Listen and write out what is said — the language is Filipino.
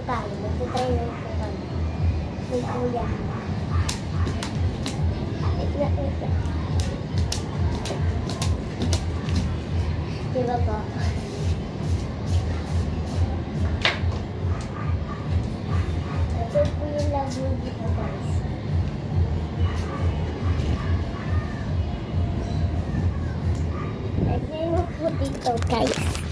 tayo. Magtitry lang po kami. May kuya. Wait na. Diba po? Ito po yung labo dito guys. Lagyan mo po dito guys.